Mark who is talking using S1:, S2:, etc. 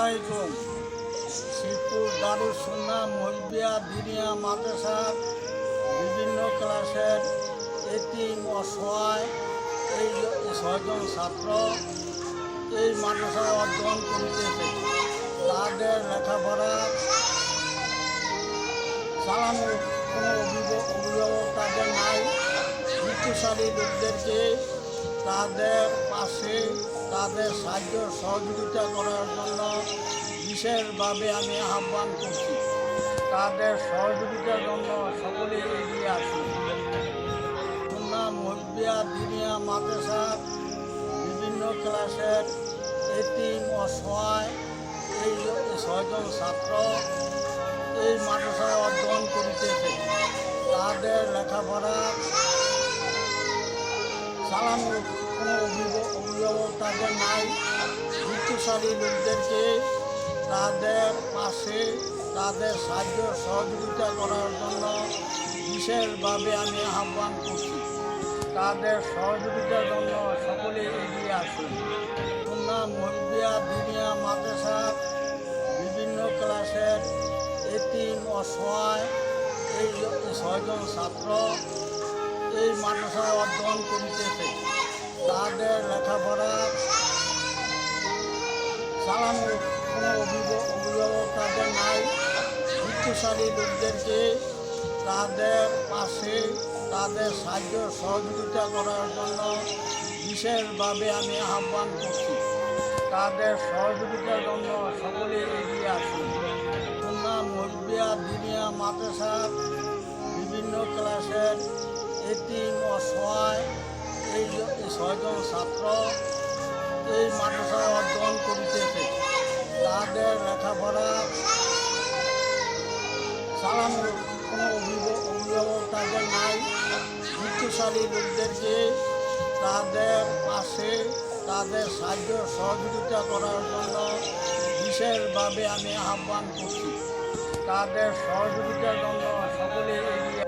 S1: আলাইকুম। শ্রীপুর দারুস সুন্নাহ মহিবিয়া দিনিয়া মাদ্রাসার বিভিন্ন ক্লাসের এতিম অসহায় এই 6 জন ছাত্র এই মাদ্রাসায় অধ্যয়ন করিতেছে। তাদের লেখাপড়া চালানোর কোনো অভিভাবক তাদের নাই। বৃত্তিশালী লোকদেরকে তাদের পাশে তাদের সাহায্য সহযোগিতা করার জন্য বিশেষভাবে আমি আহ্বান করছি। তাদের সহযোগিতার জন্য সকলে এগিয়ে আসুন। সুন্নাহ মহিবিয়া দিনিয়া মাদ্রাসার বিভিন্ন ক্লাসের এতিম অসহায় এই 6 জন ছাত্র এই মাদ্রাসায় অধ্যয়ন করিতেছে। তাদের লেখাপড়া চালানোর কোনো অভিভাবক তাদের নাই। বৃত্তিশালী লোকদেরকে তাদের পাশে তাদের সাহায্য সহযোগিতা করার জন্য বিশেষভাবে আমি আহ্বান করছি। তাদের সহযোগিতার জন্য সকলে এগিয়ে আসুন। সুন্নাহ মহিবিয়া দিনিয়া মাদ্রাসার বিভিন্ন ক্লাসের এতিম অসহায় এই 6 জন ছাত্র এই মাদ্রাসায় অধ্যয়ন করিতেছে। তাদের লেখাপড়া চালানোর কোনো অভিভাবক তাদের নাই। বৃত্তিশালী লোকদেরকে তাদের পাশে তাদের সাহায্য সহযোগিতা করার জন্য বিশেষভাবে আমি আহ্বান করছি। তাদের সহযোগিতার জন্য সকলে এগিয়ে আসুন। সুন্নাহ মহিবিয়া দিনিয়া মাদ্রাসার বিভিন্ন ক্লাসের এতিম অসহায় এই 6 জন ছাত্র এই মাদ্রাসায় অধ্যয়ন করিতেছে। তাদের লেখাপড়া চালানোর কোনো অভিভাবক তাদের নাই। বৃত্তিশালী লোকদেরকে তাদের পাশে তাদের সাহায্য সহযোগিতা করার জন্য বিশেষভাবে আমি আহ্বান করছি। তাদের সহযোগিতার জন্য সকলে এগিয়ে